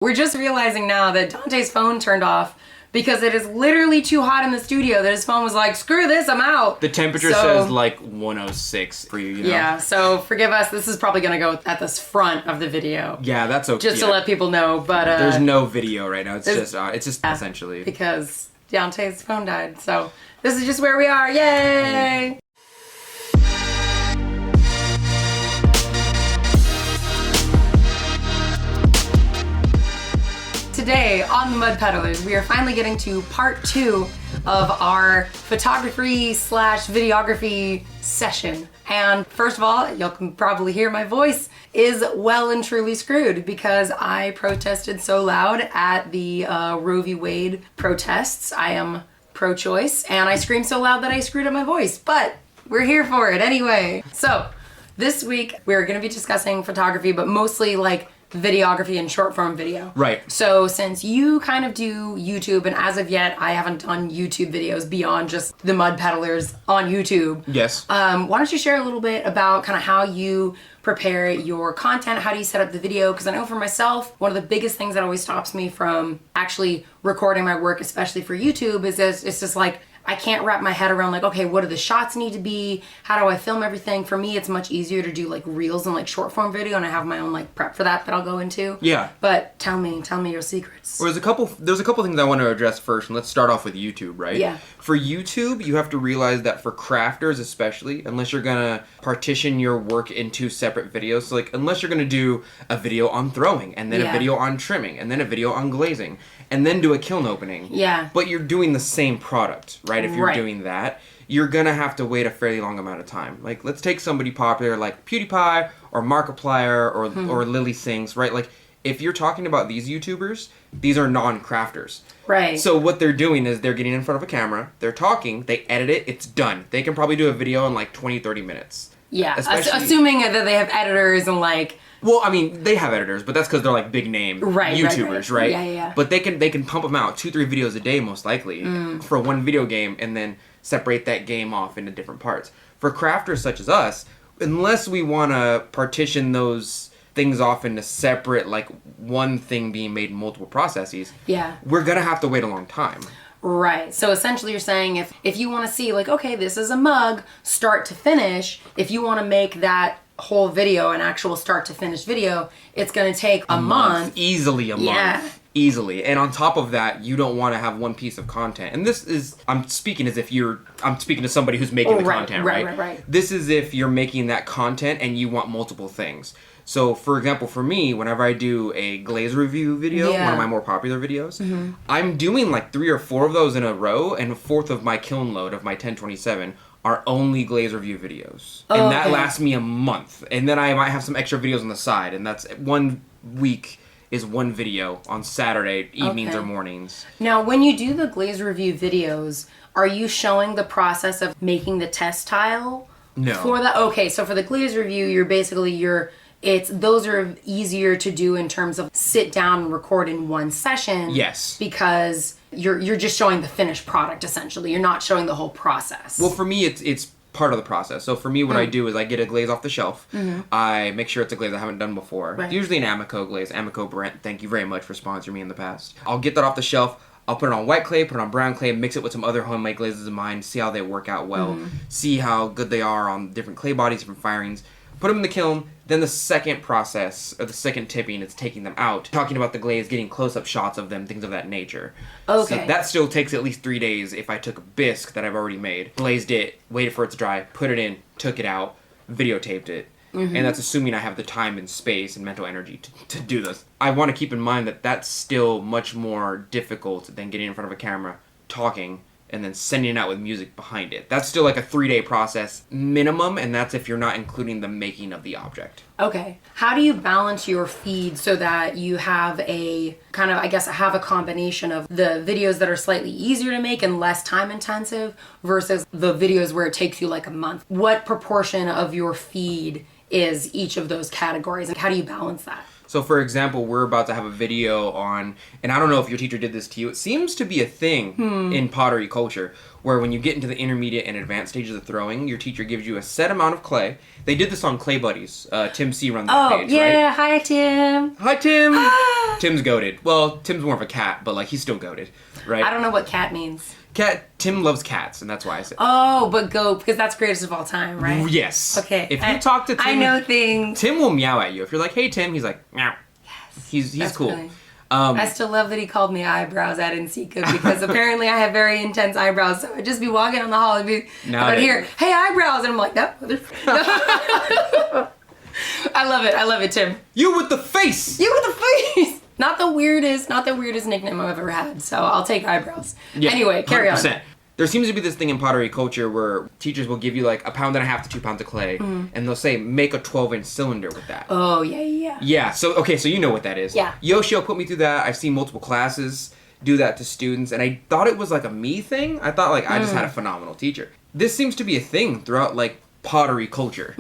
We're just realizing now that Donte's phone turned off because it is literally too hot in the studio that his phone was like, screw this, I'm out. The temperature says like 106 for you, you know? Yeah, so forgive us. This is probably going to go at this front of the video. Yeah, that's okay. Just to let people know, but... there's no video right now. It's just essentially... Because Donte's phone died, so this is just where we are. Yay! Today on the Mud Peddlers, we are finally getting to part 2 of our photography/videography session. And first of all, you can probably hear my voice is well and truly screwed because I protested so loud at the Roe v. Wade protests. I am pro-choice, and I screamed so loud that I screwed up my voice, but we're here for it anyway. So this week we're going to be discussing photography, but mostly like videography and short form video. Right. So since you kind of do YouTube, and as of yet I haven't done YouTube videos beyond just the Mud Peddlers on YouTube. Yes. Why don't you share a little bit about kind of how you prepare your content? How do you set up the video? Because I know for myself, one of the biggest things that always stops me from actually recording my work, especially for YouTube, is this, it's just like, I can't wrap my head around like, okay, what do the shots need to be? How do I film everything? For me, it's much easier to do like reels and like short form video, and I have my own like prep for that I'll go into. Yeah. But tell me your secrets. Well, there's a couple things I want to address first, and let's start off with YouTube, right? Yeah. For YouTube, you have to realize that for crafters especially, unless you're gonna partition your work into separate videos, so like unless you're gonna do a video on throwing, and then a video on trimming, and then a video on glazing, and then do a kiln opening. Yeah. But you're doing the same product, right? If you're doing that, you're gonna have to wait a fairly long amount of time. Like, let's take somebody popular like PewDiePie or Markiplier or Lily Sings, right? Like, if you're talking about these YouTubers, these are non-crafters. Right. So what they're doing is they're getting in front of a camera, they're talking, they edit it, it's done. They can probably do a video in like 20, 30 minutes. Yeah, assuming that they have editors and like... Well, I mean, they have editors, but that's because they're like big name YouTubers, right? Yeah. But they can pump them out 2-3 videos a day most likely for one video game, and then separate that game off into different parts. For crafters such as us, unless we want to partition those things off into separate, like one thing being made in multiple processes, we're gonna have to wait a long time. Right. So essentially you're saying if you want to see like, okay, this is a mug start to finish, if you want to make that whole video an actual start to finish video, it's going to take a month. Easily a month. Easily. And on top of that, you don't want to have one piece of content. And this is, I'm speaking to somebody who's making the content, right? This is if you're making that content and you want multiple things. So, for example, for me, whenever I do a glaze review video, one of my more popular videos, I'm doing like 3 or 4 of those in a row, and a fourth of my kiln load of my 1027 are only glaze review videos. And that lasts me a month. And then I might have some extra videos on the side, and that's 1 week is 1 video on Saturday evenings or mornings. Now, when you do the glaze review videos, are you showing the process of making the test tile? No. So for the glaze review, those are easier to do in terms of sit down and record in one session. Yes. Because you're just showing the finished product essentially. You're not showing the whole process. Well, for me, it's part of the process. So for me, what I do is I get a glaze off the shelf. I make sure it's a glaze I haven't done before. Right. Usually an Amico glaze. Amico Brent, thank you very much for sponsoring me in the past. I'll get that off the shelf. I'll put it on white clay, put it on brown clay, mix it with some other homemade glazes of mine, see how they work out well, see how good they are on different clay bodies, different firings. Put them in the kiln, then the second process, or the second tipping, is taking them out. Talking about the glaze, getting close-up shots of them, things of that nature. Okay. So that still takes at least 3 days if I took a bisque that I've already made, glazed it, waited for it to dry, put it in, took it out, videotaped it. And that's assuming I have the time and space and mental energy to do this. I want to keep in mind that that's still much more difficult than getting in front of a camera, talking, and then sending it out with music behind it. That's still like a 3-day process minimum, and that's if you're not including the making of the object. Okay. How do you balance your feed so that you have a combination of the videos that are slightly easier to make and less time intensive versus the videos where it takes you like a month? What proportion of your feed is each of those categories, and how do you balance that? So for example, we're about to have a video on, and I don't know if your teacher did this to you, it seems to be a thing in pottery culture, where when you get into the intermediate and advanced stages of throwing, your teacher gives you a set amount of clay. They did this on Clay Buddies. Tim C runs that page, right? Hi Tim. Hi Tim. Tim's goated. Well, Tim's more of a cat, but like he's still goated, right? I don't know what cat means. Tim loves cats, and that's why I said. Oh, but goat, because that's greatest of all time, right? Yes. Okay. If you talk to Tim, I know things. Tim will meow at you. If you're like, "Hey Tim," he's like, "Meow." Yes. He's cool. Funny. I still love that he called me eyebrows at Insika because apparently I have very intense eyebrows. So I'd just be walking on the hall and I'd hear, "Hey, eyebrows," and I'm like, "No." I love it, Tim. You with the face. You with the face. Not the weirdest nickname I've ever had. So I'll take eyebrows. Yeah, anyway, carry 100%. On. There seems to be this thing in pottery culture where teachers will give you like 1.5 pounds to 2 pounds of clay, and they'll say, make a 12-inch cylinder with that. Oh, yeah. Yeah, so you know what that is. Yeah. Yoshio put me through that. I've seen multiple classes do that to students, and I thought it was like a me thing. I thought like I just had a phenomenal teacher. This seems to be a thing throughout like pottery culture,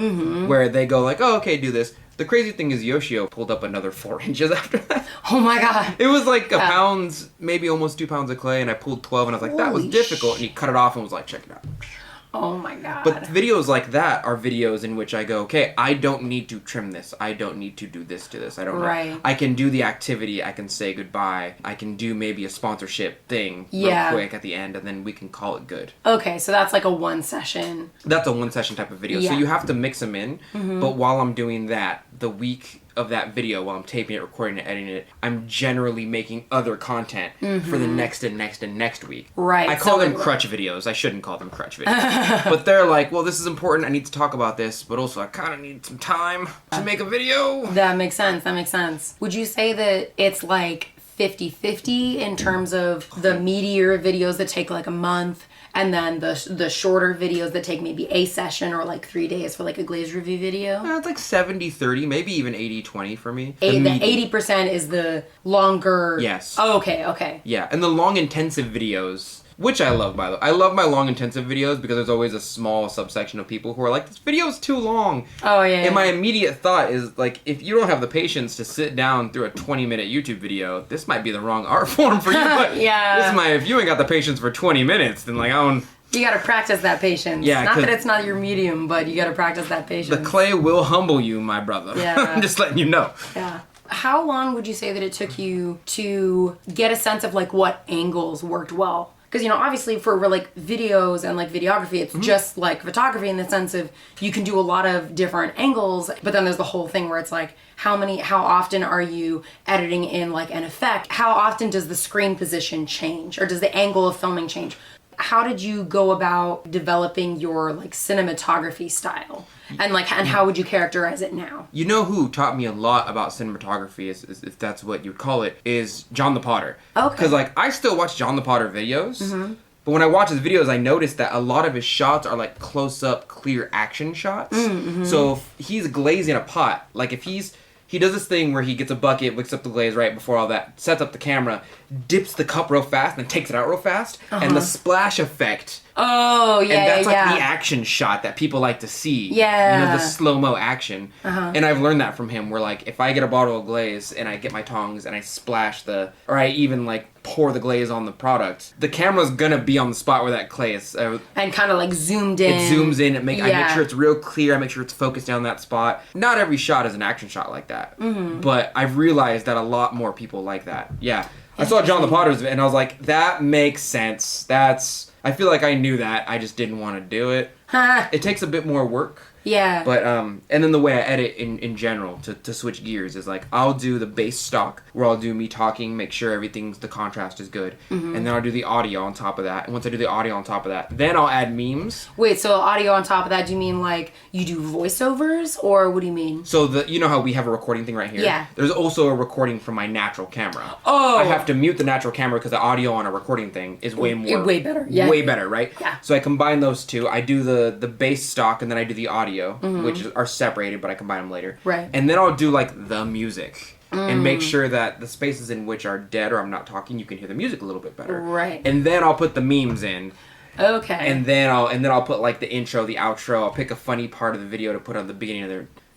where they go like, oh, okay, do this. The crazy thing is Yoshio pulled up another 4 inches after that. Oh my god. It was like a pound, maybe almost 2 pounds of clay, and I pulled 12, and I was like, that was difficult. And he cut it off and was like, check it out. Oh my god. But videos like that are videos in which I go, okay, I don't need to trim this. I don't need to do this to this. I don't know. I can do the activity. I can say goodbye. I can do maybe a sponsorship thing real quick at the end, and then we can call it good. Okay, so that's like a one session. That's a one session type of video. Yeah. So you have to mix them in. But while I'm doing that, the week of that video, while I'm taping it, recording it, editing it, I'm generally making other content for the next and next and next week. Right. I call them crutch videos. I shouldn't call them crutch videos. But they're like, well, this is important. I need to talk about this, but also I kind of need some time to make a video. That makes sense. Would you say that it's like 50-50 in terms of the meatier videos that take like a month, and then the shorter videos that take maybe a session or like 3 days for like a glaze review video? It's like 70-30, maybe even 80-20 for me. The 80% is the longer... Yes. Oh, okay. Yeah, and the long intensive videos, which I love, by the way. I love my long intensive videos because there's always a small subsection of people who are like, this video is too long. Oh, yeah. And my immediate thought is, like, if you don't have the patience to sit down through a 20-minute YouTube video, this might be the wrong art form for you. But if you ain't got the patience for 20 minutes, then, like, I don't... You gotta practice that patience. Yeah, not that it's not your medium, but you gotta practice that patience. The clay will humble you, my brother. Yeah. I'm just letting you know. Yeah. How long would you say that it took you to get a sense of, like, what angles worked well? Because, obviously for like videos and like videography, it's just like photography in the sense of you can do a lot of different angles, but then there's the whole thing where it's like, how often are you editing in like an effect? How often does the screen position change, or does the angle of filming change? How did you go about developing your like cinematography style? And how would you characterize it now? You know who taught me a lot about cinematography, is if that's what you'd call it, is John the Potter. Okay. Because like I still watch John the Potter videos, but when I watch his videos, I notice that a lot of his shots are like close-up, clear action shots. So if he's glazing a pot, like if he does this thing where he gets a bucket, wicks up the glaze right before all that, sets up the camera, dips the cup real fast, and then takes it out real fast, and the splash effect. Oh, yeah, and that's like the action shot that people like to see. Yeah. The slow-mo action. And I've learned that from him, where like, if I get a bottle of glaze, and I get my tongs, and I splash or I even like pour the glaze on the product, the camera's gonna be on the spot where that clay is. And kind of like zoomed in. It zooms in, I make sure it's real clear, I make sure it's focused down that spot. Not every shot is an action shot like that. But I've realized that a lot more people like that. Yeah. I saw John the Potter's and I was like, that makes sense. I feel like I knew that. I just didn't want to do it. It takes a bit more work. Yeah. But, and then the way I edit in general, to switch gears, is like, I'll do the base stock, where I'll do me talking, make sure the contrast is good, and then I'll do the audio on top of that. And once I do the audio on top of that, then I'll add memes. Wait, so audio on top of that, do you mean like you do voiceovers, or what do you mean? So you know how we have a recording thing right here? Yeah. There's also a recording from my natural camera. Oh. I have to mute the natural camera because the audio on a recording thing is way better. Yeah. Way better, right? Yeah. So I combine those two. I do the base stock, and then I do the audio, which are separated, but I combine them later. Right. And then I'll do like the music. And make sure that the spaces in which are dead or I'm not talking, you can hear the music a little bit better. Right. And then I'll put the memes in. Okay. And then I'll put like the intro, the outro. I'll pick a funny part of the video to put on the beginning of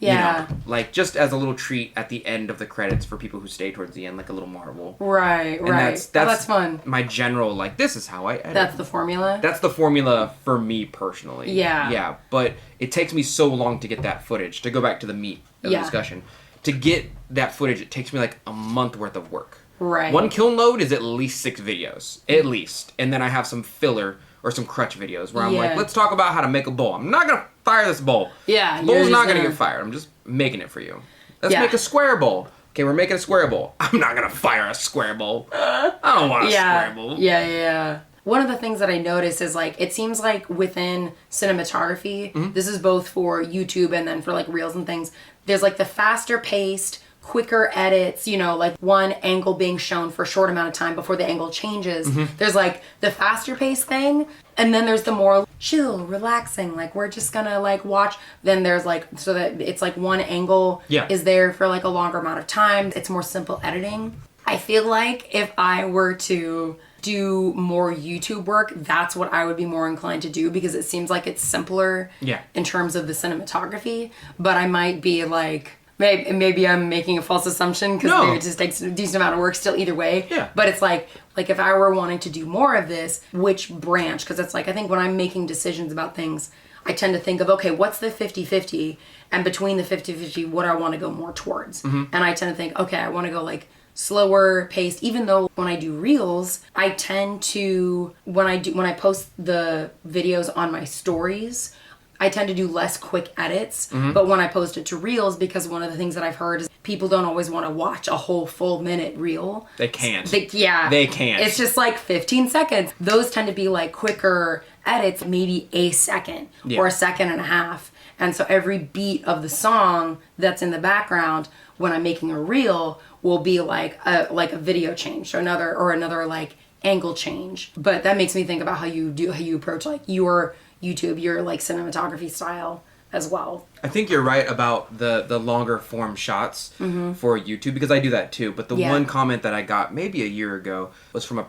Yeah. You know, like just as a little treat at the end of the credits for people who stay towards the end, like a little marvel. Right, and right. That's fun. My general, like, this is how I edit. That's the formula? That's the formula for me personally. Yeah. Yeah, but it takes me so long to get that footage, to go back to the meat of the discussion. To get that footage, it takes me like a month worth of work. Right. One kiln load is at least 6 videos. At least. And then I have some filler or some crutch videos where I'm like, let's talk about how to make a bowl. I'm not going to fire this bowl. Yeah. The bowl's not going to get fired. I'm just making it for you. Let's make a square bowl. Okay, we're making a square bowl. I'm not going to fire a square bowl. I don't want a square bowl. Yeah. One of the things that I notice is, like, it seems like within cinematography, this is both for YouTube and then for, like, Reels and things, there's, like, the faster paced, quicker edits, you know, like one angle being shown for a short amount of time before the angle changes. There's, like, the faster paced thing, and then there's the more chill, relaxing, like, we're just gonna, like, watch. Then there's, like, so that it's, like, one angle is there for, like, a longer amount of time. It's more simple editing. I feel like if I were to do more YouTube work, that's what I would be more inclined to do, because it seems like it's simpler in terms of the cinematography. But I might be like, maybe I'm making a false assumption, because maybe it just takes a decent amount of work still either way. Yeah. But it's like if I were wanting to do more of this, which branch? Because it's like, I think when I'm making decisions about things, I tend to think of, okay, what's the 50-50? And between the 50-50, what do I want to go more towards? And I tend to think, okay, I want to go like slower paced, even though when I do Reels, I tend to, when I post the videos on my stories, I tend to do less quick edits. But when I post it to Reels, because one of the things that I've heard is people don't always want to watch a whole full minute reel. They can't. They can't. It's just like 15 seconds. Those tend to be like quicker edits, maybe a second or a second and a half. And so every beat of the song that's in the background when I'm making a reel will be like a video change or another like angle change. But that makes me think about how you approach like your YouTube, your like cinematography style as well. I think you're right about the longer form shots for YouTube, because I do that too. But the one comment that I got maybe a year ago was from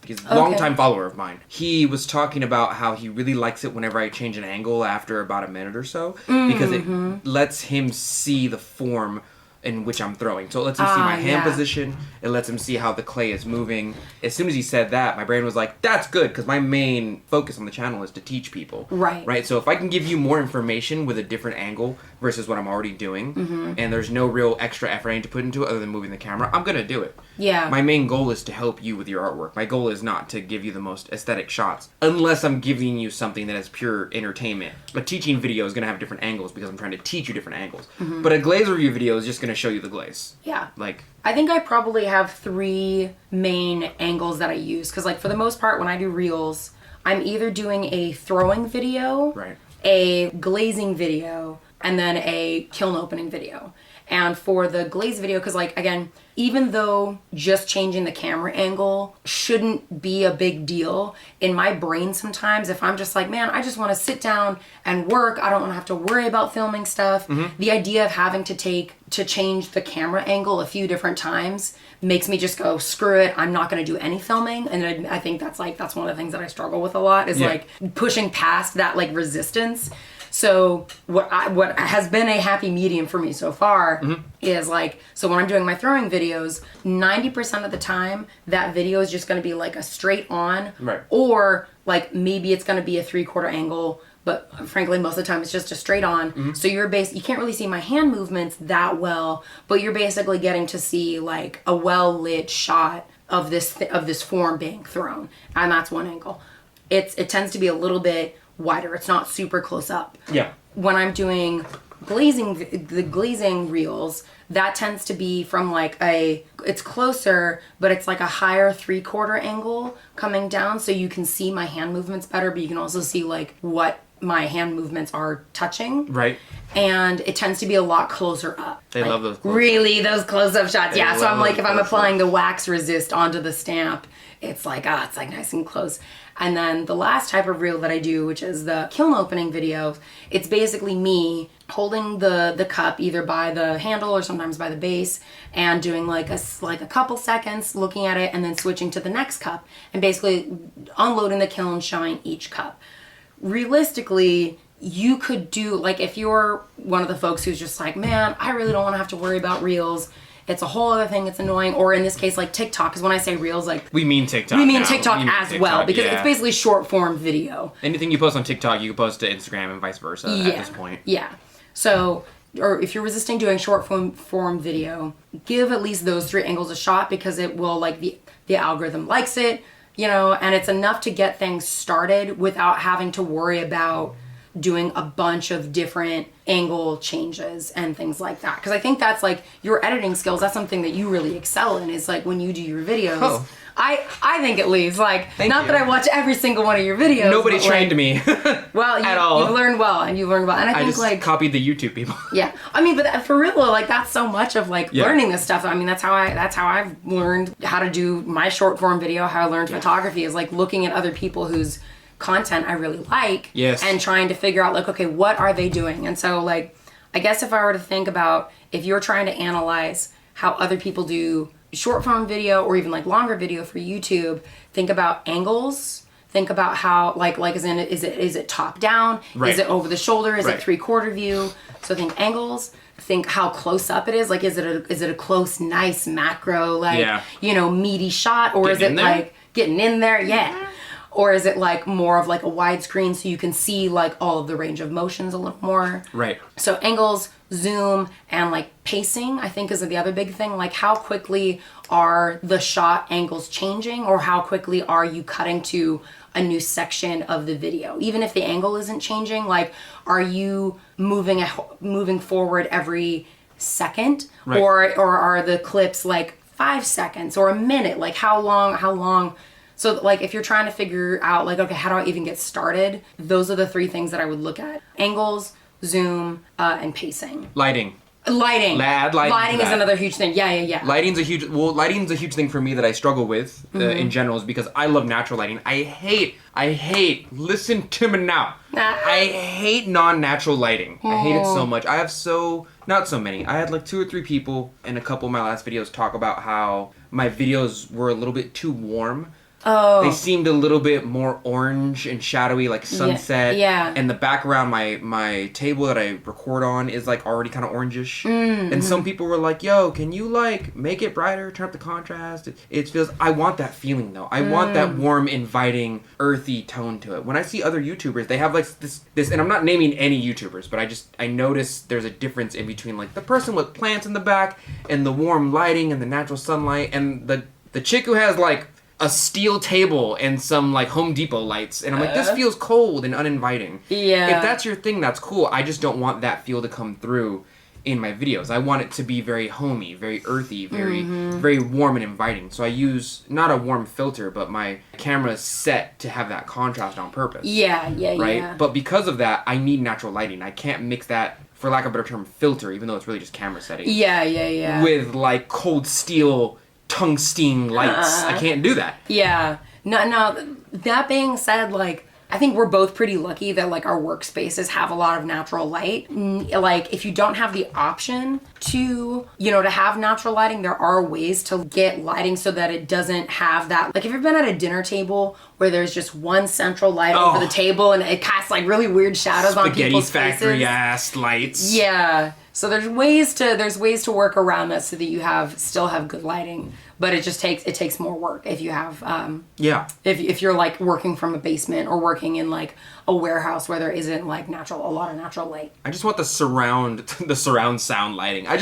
he's a longtime follower of mine. He was talking about how he really likes it whenever I change an angle after about a minute or so, because it lets him see the form in which I'm throwing. So it lets him see my hand position. It lets him see how the clay is moving. As soon as he said that, my brain was like, that's good, because my main focus on the channel is to teach people. Right? So if I can give you more information with a different angle versus what I'm already doing, and there's no real extra effort I need to put into it other than moving the camera, I'm going to do it. Yeah. My main goal is to help you with your artwork. My goal is not to give you the most aesthetic shots, unless I'm giving you something that is pure entertainment. A teaching video is going to have different angles because I'm trying to teach you different angles. But a glaze review video is just going to show you the glaze. Yeah. Like, I think I probably have 3 main angles that I use, because like for the most part when I do Reels, I'm either doing a throwing video, a glazing video, and then a kiln opening video. And for the glaze video, because like again, even though just changing the camera angle shouldn't be a big deal, in my brain sometimes, if I'm just like, man, I just want to sit down and work, I don't want to have to worry about filming stuff, the idea of having to change the camera angle a few different times makes me just go, screw it, I'm not going to do any filming. And I think that's one of the things that I struggle with a lot, is like pushing past that like resistance. So what has been a happy medium for me so far is like, so when I'm doing my throwing videos, 90% of the time that video is just going to be like a straight on, or like maybe it's going to be a 3/4 angle, but frankly most of the time it's just a straight on. So you can't really see my hand movements that well, but you're basically getting to see like a well lit shot of this form being thrown, and that's one angle. It tends to be a little bit wider. It's not super close up. Yeah. When I'm doing the glazing reels, that tends to be from like it's closer, but it's like a higher 3/4 angle coming down, so you can see my hand movements better, but you can also see like what my hand movements are touching. Right. And it tends to be a lot closer up. They love those close-up. Really, those close-up shots. Yeah, so I'm like, if I'm applying the wax resist onto the stamp, it's like nice and close. And then the last type of reel that I do, which is the kiln opening video, it's basically me holding the cup either by the handle or sometimes by the base, and doing like a couple seconds looking at it, and then switching to the next cup and basically unloading the kiln, showing each cup. Realistically, you could do, like, if you're one of the folks who's just like, man, I really don't want to have to worry about Reels. It's a whole other thing. It's annoying. Or in this case, like TikTok, because when I say Reels, like... We mean TikTok We mean now. TikTok as TikTok, well, because yeah. it's basically short form video. Anything you post on TikTok, you can post to Instagram and vice versa at this point. Yeah. So, or if you're resisting doing short form video, give at least those 3 angles a shot, because it will, like, the algorithm likes it, you know, and it's enough to get things started without having to worry about doing a bunch of different angle changes and things like that. Because I think that's, like, your editing skills, that's something that you really excel in, is, like, when you do your videos. Oh. I think, at least, like, Thank not you. that I watch every single one of your videos. Nobody but, trained like, me. well, at all. you've learned well, and and I think, just like, copied the YouTube people. yeah, I mean, but for real, like, that's so much of, like, learning this stuff. I mean, that's how I've learned how to do my short form video, how I learned photography, is, like, looking at other people whose content I really like, and trying to figure out, like, okay, what are they doing? And so, like, I guess if I were to think about, if you're trying to analyze how other people do short form video, or even, like, longer video for YouTube, think about angles. Think about how, like as in, is it top down? Right. Is it over the shoulder? Is it 3/4 view? So think angles. Think how close up it is. Like, is it a close, nice macro, like, you know, meaty shot, or is it like getting in there? Yeah. Or is it, like, more of, like, a widescreen so you can see, like, all of the range of motions a little more? Right. So angles, zoom, and, like, pacing, I think, is the other big thing. Like, how quickly are the shot angles changing, or how quickly are you cutting to a new section of the video? Even if the angle isn't changing, like, are you moving forward every second? Right. Or are the clips, like, 5 seconds or a minute? Like, how long? So, like, if you're trying to figure out, like, okay, how do I even get started? Those are the 3 things that I would look at. Angles, zoom, and pacing. Lighting. Lighting is another huge thing. Yeah. Lighting's a huge thing for me that I struggle with in general, is because I love natural lighting. I hate, listen to me now. I hate non-natural lighting. I hate it so much. I have not so many. I had, like, 2 or 3 people in a couple of my last videos talk about how my videos were a little bit too warm. Oh. They seemed a little bit more orange and shadowy, like sunset. Yeah. And the background, my table that I record on is, like, already kind of orangish. Mm-hmm. And some people were like, yo, can you, like, make it brighter, turn up the contrast? It feels... I want that feeling, though. I want that warm, inviting, earthy tone to it. When I see other YouTubers, they have, like, this... And I'm not naming any YouTubers, but I notice there's a difference in between, like, the person with plants in the back and the warm lighting and the natural sunlight, and the chick who has, like, a steel table and some, like, Home Depot lights, and I'm like, this feels cold and uninviting. Yeah. If that's your thing, that's cool. I just don't want that feel to come through in my videos. I want it to be very homey, very earthy, very warm and inviting. So I use not a warm filter, but my camera's set to have that contrast on purpose. Yeah. Right? But because of that, I need natural lighting. I can't mix that, for lack of a better term, filter, even though it's really just camera settings. Yeah. With, like, cold steel tungsten lights. I can't do that. Yeah. No, that being said, like, I think we're both pretty lucky that, like, our workspaces have a lot of natural light. Like, if you don't have the option to, you know, to have natural lighting, there are ways to get lighting so that it doesn't have that. Like, if you've been at a dinner table where there's just one central light over the table and it casts, like, really weird shadows on people's faces. Spaghetti factory ass lights. Yeah. So there's ways to work around that so that you still have good lighting, but it takes more work if you have if you're, like, working from a basement or working in, like, a warehouse where there isn't, like, a lot of natural light. I just want the surround sound lighting. I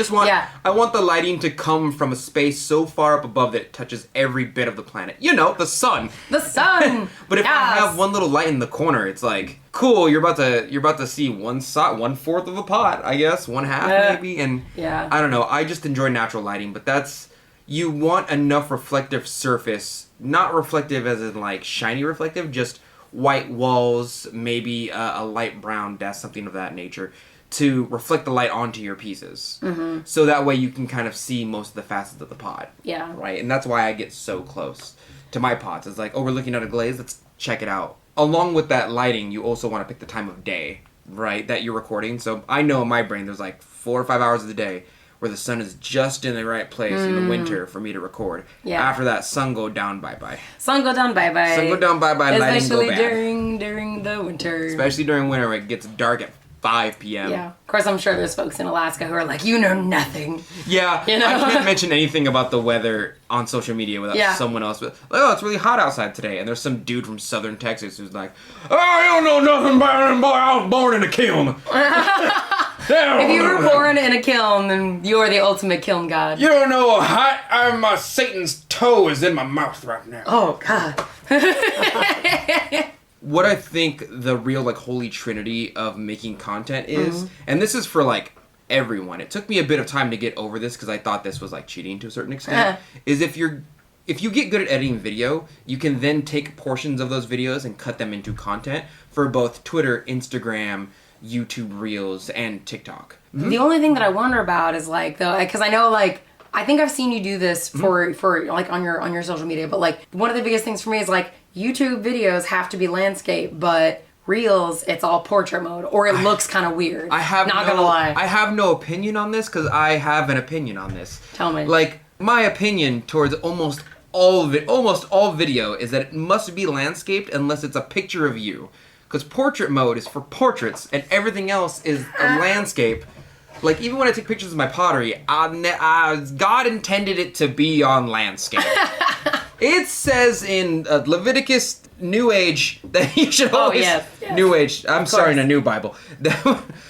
want the lighting to come from a space so far up above that it touches every bit of the planet. You know, the sun. The sun. But if I have one little light in the corner, it's like, cool, you're about to see 1/4 of a pot, I guess, 1/2 maybe, and I don't know. I just enjoy natural lighting, but you want enough reflective surface, not reflective as in, like, shiny reflective, just white walls, maybe a light brown desk, something of that nature, to reflect the light onto your pieces. Mm-hmm. So that way you can kind of see most of the facets of the pot. Yeah. Right? And that's why I get so close to my pots. It's like, oh, we're looking at a glaze, let's check it out. Along with that lighting, you also want to pick the time of day, right, that you're recording. So I know in my brain there's, like, 4 or 5 hours of the day where the sun is just in the right place in the winter for me to record. Yeah. After that, sun go down, bye-bye. Sun go down, bye-bye. Sun go down, bye-bye, lighting go bad. Especially during the winter. Especially during winter when it gets dark at 5 p.m. Yeah. Of course, I'm sure there's folks in Alaska who are like, you know nothing. Yeah. You know? I can't mention anything about the weather on social media without someone else. But, oh, it's really hot outside today. And there's some dude from southern Texas who's like, oh, I don't know nothing about it, boy. I was born in a kiln. If you were born in a kiln, then you're the ultimate kiln god. You don't know how hot Satan's toe is in my mouth right now. Oh, God. What I think the real, like, holy trinity of making content is, and this is for, like, everyone. It took me a bit of time to get over this because I thought this was, like, cheating to a certain extent, is if you get good at editing video, you can then take portions of those videos and cut them into content for both Twitter, Instagram, YouTube Reels, and TikTok. Mm-hmm. The only thing that I wonder about is, like, though, because I know, like, I think I've seen you do this for like on your social media, but like one of the biggest things for me is like YouTube videos have to be landscape, but Reels it's all portrait mode, or it looks kind of weird. Gonna lie. I have no opinion on this because I have an opinion on this. Tell me. Like my opinion towards almost all video is that it must be landscaped unless it's a picture of you, because portrait mode is for portraits and everything else is a landscape. Like, even when I take pictures of my pottery, God intended it to be on landscape. It says in Leviticus New Age that you should always... Yes. New Age. I'm sorry, in a new Bible.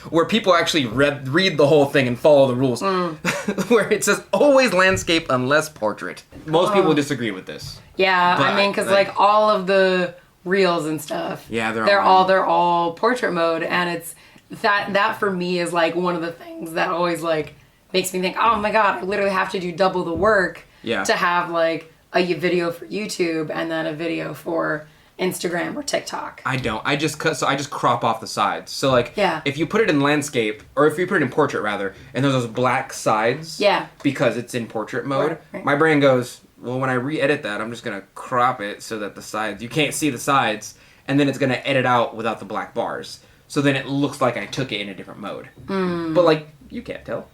Where people actually read the whole thing and follow the rules. Where it says always landscape unless portrait. Most people disagree with this. Yeah, but, I mean, because like all of the Reels and stuff... Yeah, they're all portrait mode, and it's... That for me is like one of the things that always like makes me think, oh my God, I literally have to do double the work to have like a video for YouTube and then a video for Instagram or TikTok. I don't. I just crop off the sides. So like if you put it in landscape, or if you put it in portrait rather, and there's those black sides because it's in portrait mode, my brain goes, well, when I re-edit that, I'm just gonna crop it so that the sides, you can't see the sides, and then it's gonna edit out without the black bars. So then it looks like I took it in a different mode. But, like, you can't tell.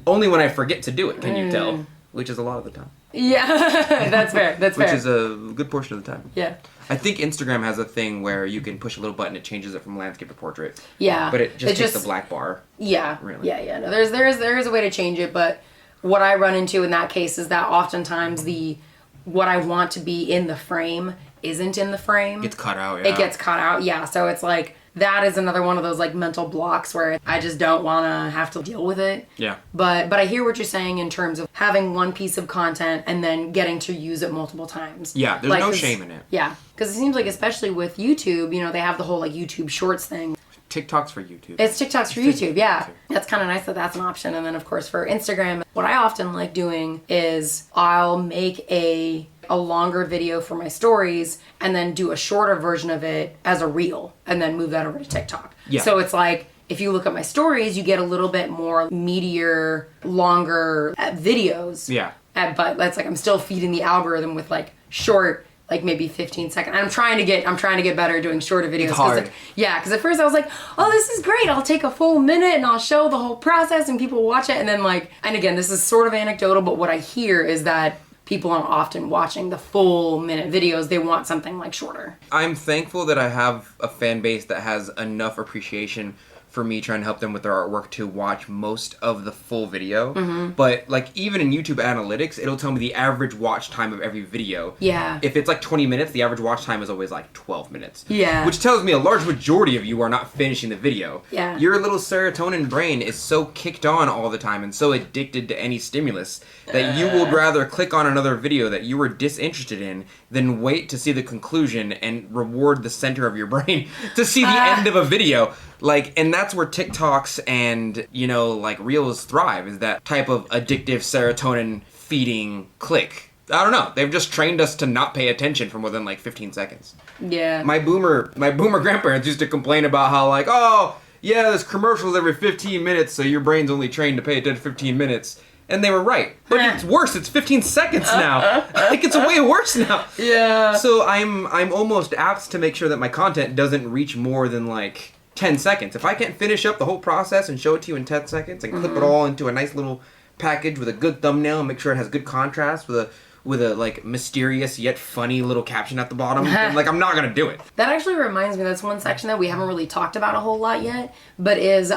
Only when I forget to do it can you tell, which is a lot of the time. Yeah, that's fair. That's fair. Which is a good portion of the time. Yeah. I think Instagram has a thing where you can push a little button, it changes it from landscape to portrait. Yeah. But it just takes the black bar. Yeah. Really. Yeah. No, there is a way to change it, but what I run into in that case is that oftentimes what I want to be in the frame isn't in the frame. It's cut out, yeah. It gets cut out, yeah. So it's like... That is another one of those like mental blocks where I just don't want to have to deal with it. Yeah. But I hear what you're saying in terms of having one piece of content and then getting to use it multiple times. Yeah, there's no shame in it. Yeah, because it seems like especially with YouTube, you know, they have the whole like YouTube Shorts thing. TikTok's for YouTube. It's TikTok's for YouTube, yeah. That's kind of nice that that's an option. And then of course for Instagram, what I often like doing is I'll make a longer video for my stories and then do a shorter version of it as a reel and then move that over to TikTok. Yeah. So it's like, if you look at my stories, you get a little bit more meatier, longer videos. Yeah. But that's like, I'm still feeding the algorithm with like short, like maybe 15 second. I'm trying to get better at doing shorter videos. It's hard. Because at first I was like, oh, this is great. I'll take a full minute and I'll show the whole process and people watch it. And then like, and again, this is sort of anecdotal, but what I hear is that people aren't often watching the full minute videos. They want something like shorter. I'm thankful that I have a fan base that has enough appreciation for me trying to help them with their artwork to watch most of the full video. Mm-hmm. But like even in YouTube analytics, it'll tell me the average watch time of every video. Yeah. If it's like 20 minutes, the average watch time is always like 12 minutes. Yeah. Which tells me a large majority of you are not finishing the video. Yeah. Your little serotonin brain is so kicked on all the time and so addicted to any stimulus that you would rather click on another video that you were disinterested in than wait to see the conclusion and reward the center of your brain to see the end of a video. Like, and that's where TikToks and, you know, like Reels thrive, is that type of addictive serotonin feeding click. I don't know. They've just trained us to not pay attention for more than like 15 seconds. Yeah. My boomer grandparents used to complain about how like, oh, yeah, there's commercials every 15 minutes, so your brain's only trained to pay attention to 15 minutes. And they were right. But it's worse. It's 15 seconds now. Like, it's way worse now. Yeah. So I'm almost apt to make sure that my content doesn't reach more than like 10 seconds. If I can't finish up the whole process and show it to you in 10 seconds and clip it all into a nice little package with a good thumbnail and make sure it has good contrast with a like mysterious yet funny little caption at the bottom, then, like, I'm not gonna do it. That actually reminds me, that's one section that we haven't really talked about a whole lot yet, but is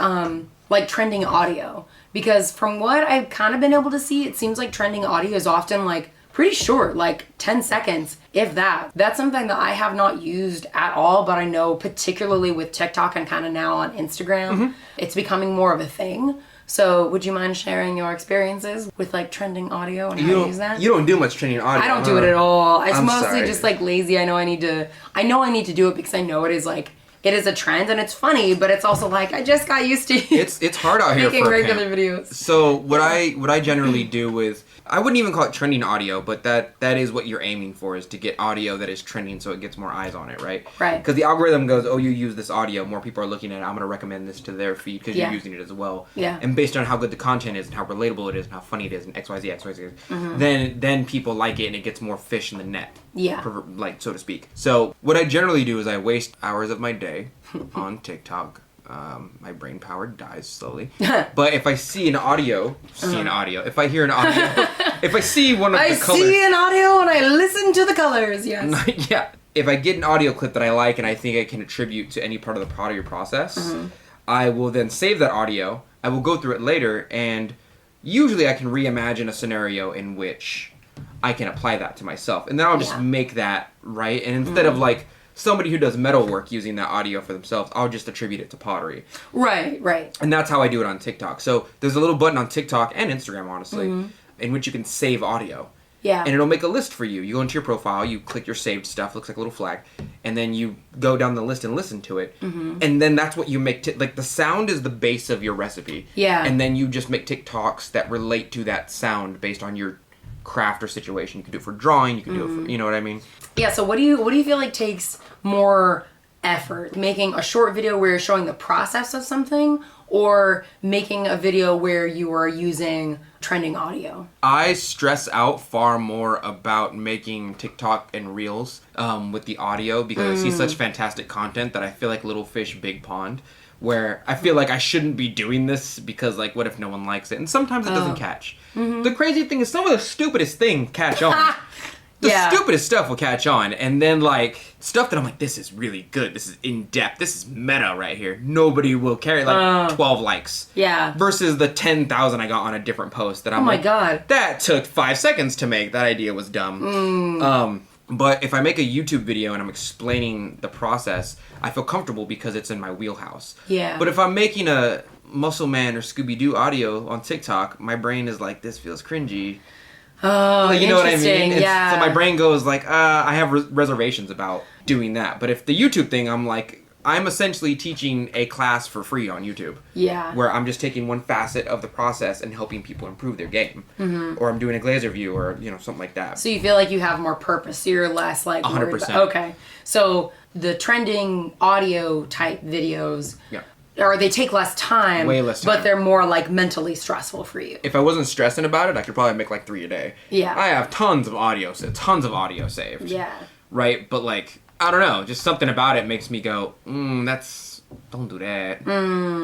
like trending audio. Because from what I've kind of been able to see, it seems like trending audio is often like pretty short, like 10 seconds, if that. That's something that I have not used at all, but I know particularly with TikTok and kind of now on Instagram, it's becoming more of a thing. So would you mind sharing your experiences with like trending audio and how to use that? You don't do much trending audio. I don't do it at all. It's I'm mostly sorry. just like lazy. I know I need to do it because I know it is like, it is a trend and it's funny, but it's also like, I just got used to it's hard out here making for regular videos. So what I generally do with, I wouldn't even call it trending audio, but that is what you're aiming for, is to get audio that is trending so it gets more eyes on it, right? Right. Because the algorithm goes, oh, you use this audio, more people are looking at it, I'm going to recommend this to their feed because Yeah. you're using it as well. Yeah. And based on how good the content is and how relatable it is and how funny it is and XYZ, then people like it and it gets more fish in the net. Yeah. Like, so to speak. So what I generally do is I waste hours of my day on TikTok. My brain power dies slowly. But if I see an audio, if I hear an audio, if I see one of the colors. I see an audio and I listen to the colors, yes. Yeah. If I get an audio clip that I like and I think I can attribute to any part of the product or process, I will then save that audio. I will go through it later, and usually I can reimagine a scenario in which I can apply that to myself. And then I'll just make that, right? And instead of like somebody who does metal work using that audio for themselves, I'll just attribute it to pottery. Right. And that's how I do it on TikTok. So there's a little button on TikTok and Instagram, honestly, in which you can save audio. Yeah. And it'll make a list for you. You go into your profile, you click your saved stuff, looks like a little flag, and then you go down the list and listen to it. And then that's what you make, like the sound is the base of your recipe. Yeah. And then you just make TikToks that relate to that sound based on your craft or situation. You can do it for drawing, you can do it for, you know what I mean? Yeah, so what do you feel like takes more effort? Making a short video where you're showing the process of something, or making a video where you are using trending audio? I stress out far more about making TikTok and Reels with the audio, because I see such fantastic content that I feel like little fish, big pond, where I feel like I shouldn't be doing this because, like, what if no one likes it? And sometimes it doesn't catch. The crazy thing is some of the stupidest things catch on. The stupidest stuff will catch on, and then like stuff that I'm like, this is really good, this is in depth, this is meta right here, nobody will carry, like 12 likes. Yeah. Versus the 10,000 I got on a different post that I'm like, God, that took 5 seconds to make. That idea was dumb. But if I make a YouTube video and I'm explaining the process, I feel comfortable because it's in my wheelhouse. Yeah. But if I'm making a Muscle Man or Scooby-Doo audio on TikTok, my brain is like, this feels cringy. Oh, like, you know what I mean? Yeah. So my brain goes like, I have reservations about doing that. But if the YouTube thing, I'm like, I'm essentially teaching a class for free on YouTube. Yeah. Where I'm just taking one facet of the process and helping people improve their game. Or I'm doing a glaze review or, you know, something like that. So you feel like you have more purpose. So you're less like 100%. Okay. So the trending audio type videos. Yeah. Or they take less time. Way less time. But they're more like mentally stressful for you. If I wasn't stressing about it, I could probably make like 3 a day. Yeah. I have tons of audio saved. Yeah. Right? But like, I don't know, just something about it makes me go, don't do that.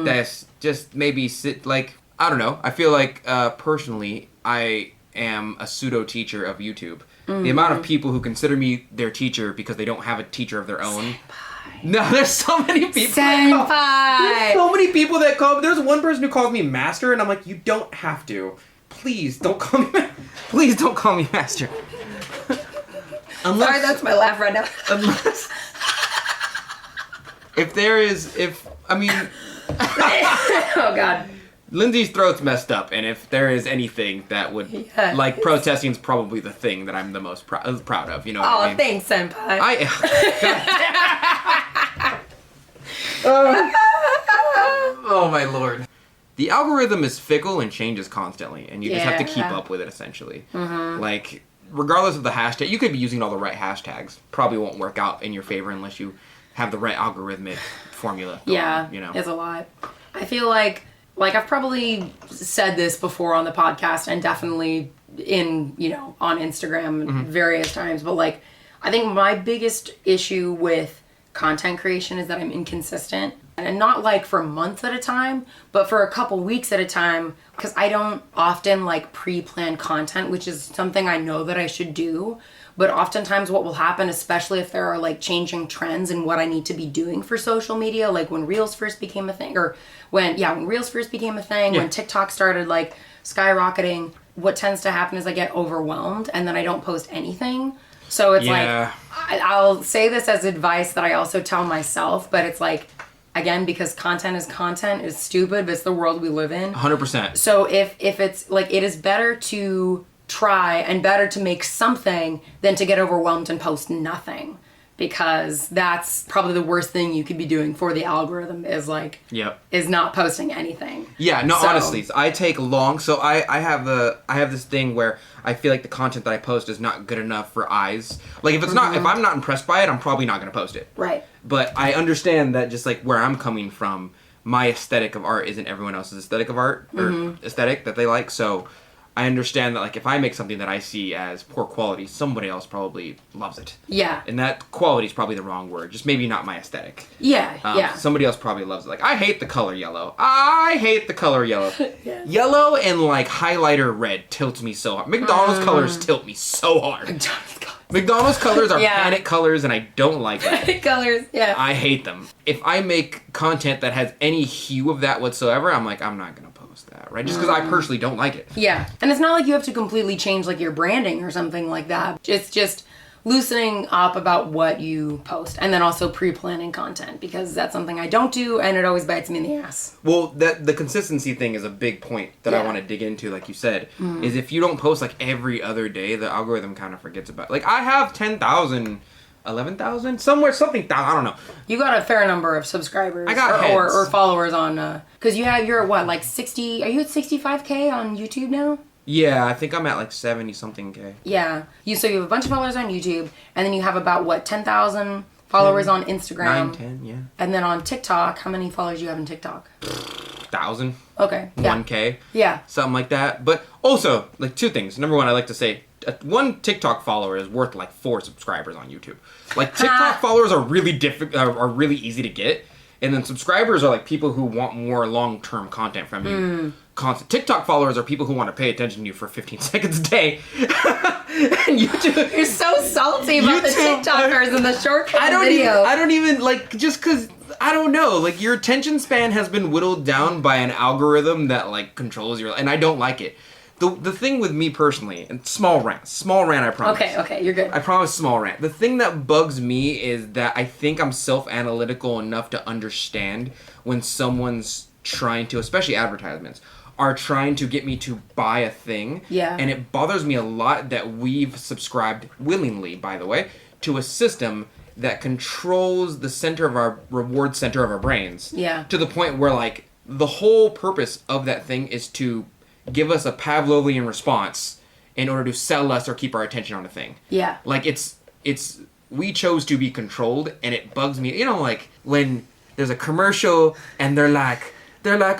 That's just maybe like, I don't know. I feel like personally, I am a pseudo teacher of YouTube. The amount of people who consider me their teacher because they don't have a teacher of their own. No, there's so many people. There's so many people that call. There's one person who calls me master, and I'm like, you don't have to. Please don't call me. Please don't call me master. Sorry, that's my laugh right now. Unless Oh God. Lindsay's throat's messed up, and if there is anything that would, like, protesting's probably the thing that I'm the most proud of, you know what I mean? Thanks, senpai. Oh my lord. The algorithm is fickle and changes constantly, and you just have to keep up with it, essentially. Like, regardless of the hashtag, you could be using all the right hashtags. Probably won't work out in your favor unless you have the right algorithmic formula going, you know? It's a lot. I feel like I've probably said this before on the podcast and definitely in, you know, on Instagram various times, but like, I think my biggest issue with content creation is that I'm inconsistent. And not like for months at a time, but for a couple weeks at a time, because I don't often like pre-plan content, which is something I know that I should do. But oftentimes what will happen, especially if there are like changing trends in what I need to be doing for social media, like when Reels first became a thing, or when Reels first became a thing, when TikTok started like skyrocketing, what tends to happen is I get overwhelmed and then I don't post anything. So it's like, I'll say this as advice that I also tell myself, but it's like, again, because content is stupid, but it's the world we live in. 100%. So if it's like, it is better to try and better to make something than to get overwhelmed and post nothing, because that's probably the worst thing you could be doing for the algorithm is like, is not posting anything. Yeah, no, honestly, I take long, so I have this thing where I feel like the content that I post is not good enough for eyes. Like if it's not, if I'm not impressed by it, I'm probably not going to post it. Right. But I understand that just like where I'm coming from, my aesthetic of art isn't everyone else's aesthetic of art or aesthetic that they like. So I understand that like if I make something that I see as poor quality, somebody else probably loves it. Yeah. And that quality is probably the wrong word. Just maybe not my aesthetic. Yeah. Somebody else probably loves it. Like I hate the color yellow. I hate the color yellow. Yellow and like highlighter red tilts me so hard. McDonald's colors tilt me so hard. McDonald's colors are panic colors, and I don't like them. Panic colors, I hate them. If I make content that has any hue of that whatsoever, I'm like, I'm not going to post that, right? Just because I personally don't like it. Yeah. And it's not like you have to completely change, like, your branding or something like that. It's just loosening up about what you post, and then also pre-planning content, because that's something I don't do, and it always bites me in the ass. Well, the consistency thing is a big point that I want to dig into, like you said, is if you don't post like every other day, the algorithm kind of forgets about it. Like I have 10,000, 11,000, something, I don't know. You got a fair number of subscribers. I got or followers on, because you're at what, like 60, are you at 65K on YouTube now? Yeah, I think I'm at like 70-something K. Yeah. So you have a bunch of followers on YouTube, and then you have about, what, 10,000 followers on Instagram? 9, 10, yeah. And then on TikTok, how many followers do you have on TikTok? 1,000. Okay. 1K. Yeah. Something like that. But also, like two things. Number one, I like to say, one TikTok follower is worth like 4 subscribers on YouTube. Like TikTok followers are really are really easy to get. And then subscribers are like people who want more long-term content from you. TikTok followers are people who want to pay attention to you for 15 seconds a day. And YouTube, you're so salty about the TikTokers and the shortcut videos. I don't even, like, just because, I don't know, like, your attention span has been whittled down by an algorithm that, like, controls your, and I don't like it. The thing with me personally, and small rant, I promise. Okay, you're good. I promise, small rant. The thing that bugs me is that I think I'm self-analytical enough to understand when someone's trying to, especially advertisements, are trying to get me to buy a thing. Yeah. And it bothers me a lot that we've subscribed willingly, by the way, to a system that controls the center of our reward center of our brains. Yeah. To the point where, like, the whole purpose of that thing is to give us a Pavlovian response in order to sell us or keep our attention on a thing. Yeah. Like, it's we chose to be controlled, and it bugs me. You know, like, when there's a commercial, and they're like,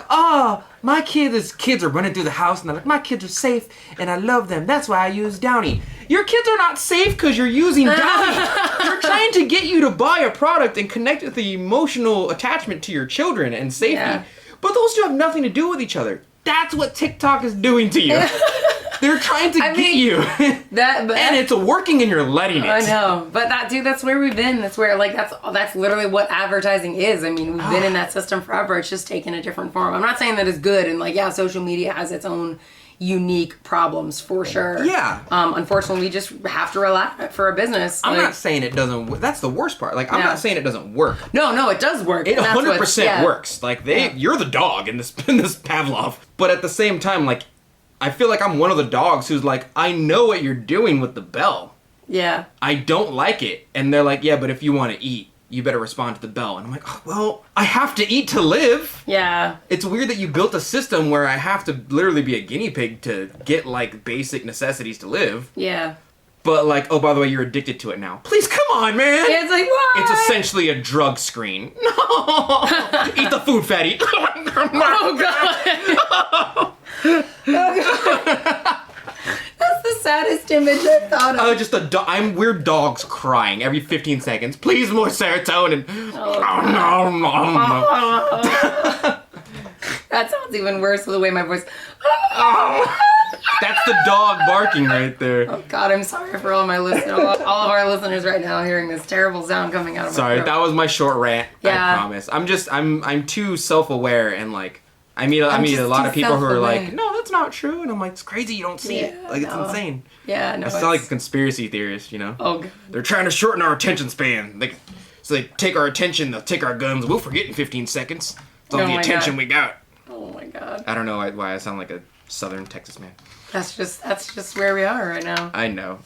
oh, my kids are running through the house, and they're like, my kids are safe, and I love them. That's why I use Downy. Your kids are not safe because you're using Downy. They're trying to get you to buy a product and connect with the emotional attachment to your children and safety. Yeah. But those two have nothing to do with each other. That's what TikTok is doing to you. They're trying to get you. And it's working, and you're letting it. I know. But that's where we've been. That's where, like, that's literally what advertising is. I mean, we've been in that system forever. It's just taken a different form. I'm not saying that it's good. And, like, yeah, social media has its own unique problems for sure. Yeah. Unfortunately, we just have to rely on it for a business. I'm not saying it doesn't work. That's the worst part. Like, I'm not saying it doesn't work. No, it does work. It 100% works. Like, you're the dog in this Pavlov. But at the same time, like, I feel like I'm one of the dogs who's like, I know what you're doing with the bell. Yeah. I don't like it. And they're like, yeah, but if you want to eat, you better respond to the bell. And I'm like, oh, well, I have to eat to live. Yeah. It's weird that you built a system where I have to literally be a guinea pig to get, like, basic necessities to live. Yeah. But, like, oh, by the way, you're addicted to it now. Please, come on, man. Yeah, it's like, what? It's essentially a drug screen. No. Eat the food, fatty. Oh, God. Oh, God. That's the saddest image I've thought of. Just weird dogs crying every 15 seconds. Please, more serotonin. That sounds even worse with the way my voice. That's the dog barking right there. Oh God, I'm sorry for all of our listeners right now hearing this terrible sound coming out of my throat. Sorry, that was my short rant. Yeah. I promise. I'm too self-aware and like I meet a lot of people who are like, no, that's not true, and I'm like, it's crazy you don't see it. Like it's insane. Yeah, no. I sound like a conspiracy theorist, you know? Oh God. They're trying to shorten our attention span. So they take our attention, they'll take our guns. We'll forget in 15 seconds. It's all the attention we got. Oh my God. I don't know why I sound like a Southern Texas man. That's just where we are right now. I know.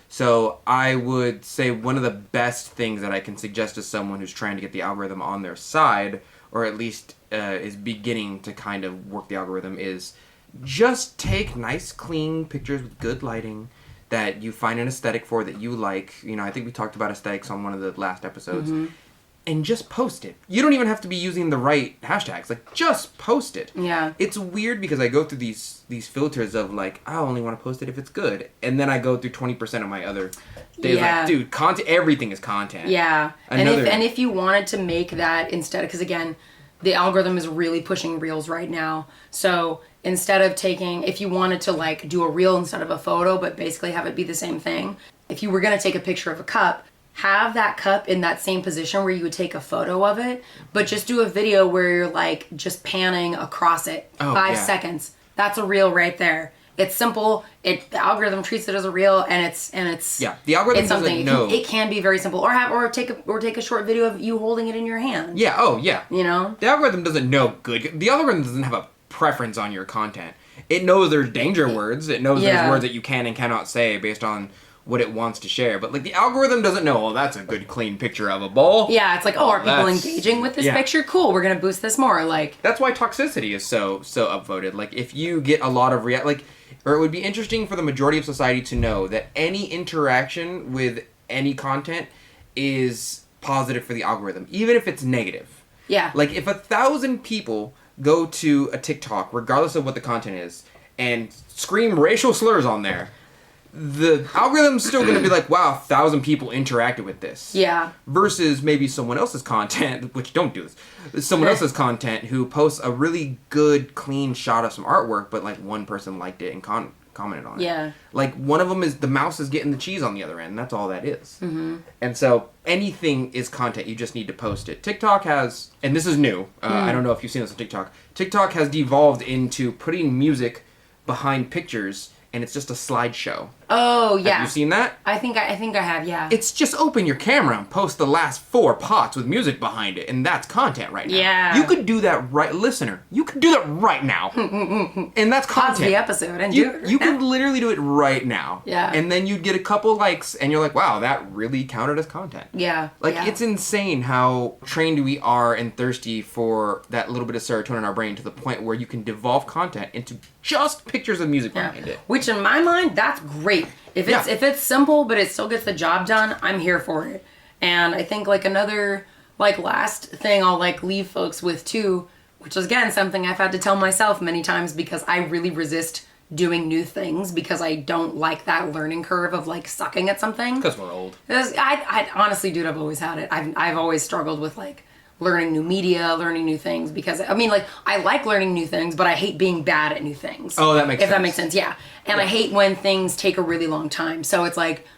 So I would say one of the best things that I can suggest to someone who's trying to get the algorithm on their side, or at least is beginning to kind of work the algorithm, is just take nice, clean pictures with good lighting that you find an aesthetic for that you like. You know, I think we talked about aesthetics on one of the last episodes. Mm-hmm. And just post it. You don't even have to be using the right hashtags. Like, just post it. Yeah. It's weird because I go through these filters of like, I only want to post it if it's good. And then I go through 20% of my other days. Like, dude, content, everything is content. Yeah. And if you wanted to make that instead, because again, the algorithm is really pushing reels right now. So instead of if you wanted to like do a reel instead of a photo, but basically have it be the same thing, if you were going to take a picture of a cup, have that cup in that same position where you would take a photo of it, but just do a video where you're like just panning across it 5 seconds. That's a reel right there. It's simple. The algorithm treats it as a reel, and it's the algorithm doesn't know. It can be very simple, or take a short video of you holding it in your hand. Yeah. Oh yeah. You know, the algorithm doesn't know good. The algorithm doesn't have a preference on your content. It knows there's danger words. It knows there's words that you can and cannot say based on what it wants to share. But like the algorithm doesn't know, oh, that's a good clean picture of a bowl. Yeah, it's like, are people engaging with this picture? Cool, we're gonna boost this more. Like that's why toxicity is so upvoted. Like if you get a lot of or it would be interesting for the majority of society to know that any interaction with any content is positive for the algorithm, even if it's negative. Yeah. Like if 1,000 people go to a TikTok, regardless of what the content is, and scream racial slurs on there, the algorithm's still going to be like, wow, 1,000 people interacted with this. Yeah. Versus maybe someone else's content, which don't do this, someone else's content who posts a really good, clean shot of some artwork, but like one person liked it and commented on it. Yeah. Like one of them is the mouse is getting the cheese on the other end. And that's all that is. Mm-hmm. And so anything is content. You just need to post it. TikTok has, and this is new. I don't know if you've seen this on TikTok. TikTok has devolved into putting music behind pictures, and it's just a slideshow. Oh, yeah. Have you seen that? I think I have, yeah. It's just open your camera and post the last 4 pots with music behind it, and that's content right now. Yeah. You could do that listener. You could do that right now. And that's content. Pause the episode and do it right You now. could literally do it right now. Yeah. And then you'd get a couple likes, and you're like, wow, that really counted as content. Yeah. Like, it's insane how trained we are and thirsty for that little bit of serotonin in our brain to the point where you can devolve content into just pictures of music behind it. Which, in my mind, that's great. If it's simple but it still gets the job done, I'm here for it. And I think like another last thing I'll leave folks with too, which is again something I've had to tell myself many times because I really resist doing new things because I don't like that learning curve of sucking at something. Because we're old. I honestly, dude, I've always had it. I've always struggled with learning new media, learning new things, because I like learning new things, but I hate being bad at new things. Oh, that makes sense. If that makes sense, yeah. And I hate when things take a really long time. So it's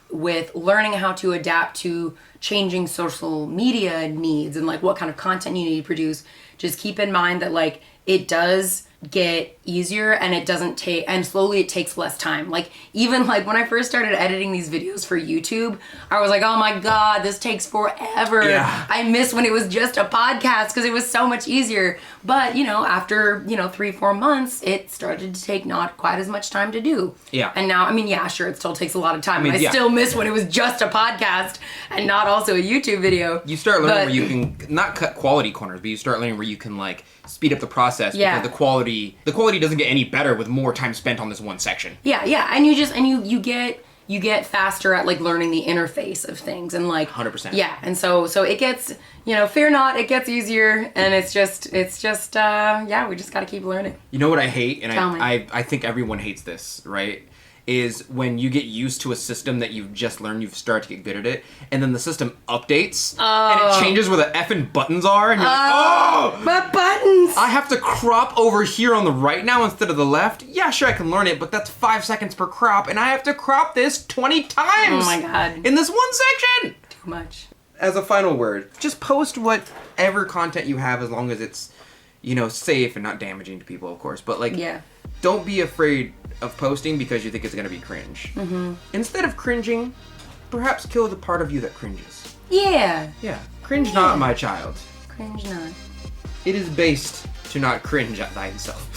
with learning how to adapt to changing social media needs and what kind of content you need to produce, just keep in mind that it does get easier and it doesn't take, and slowly it takes less time. Even when I first started editing these videos for YouTube, I was like, oh my God, this takes forever. Yeah. I miss when it was just a podcast because it was so much easier. But, after, 3-4 months, it started to take not quite as much time to do. Yeah. And now, sure, it still takes a lot of time. I still miss when it was just a podcast and not also a YouTube video. You start learning where you can not cut quality corners, but you start learning where you can speed up the process because the quality doesn't get any better with more time spent on this one section. Yeah, and you get faster at learning the interface of things and 100%. Yeah, and so it gets, fear not, it gets easier, and it's just we just got to keep learning. You know what I hate, and I think everyone hates this, right? is when you get used to a system that you've just learned, you've started to get good at it, and then the system updates, and it changes where the effing buttons are, and you're like, oh! My buttons! I have to crop over here on the right now instead of the left? Yeah, sure, I can learn it, but that's 5 seconds per crop, and I have to crop this 20 times! Oh my god. In this one section! Too much. As a final word, just post whatever content you have as long as it's, you know, safe and not damaging to people, of course, but like, don't be afraid of posting because you think it's going to be cringe. Instead of cringing, perhaps kill the part of you that cringes. Yeah. Yeah. Cringe not, my child. Cringe not. It is based to not cringe at thyself.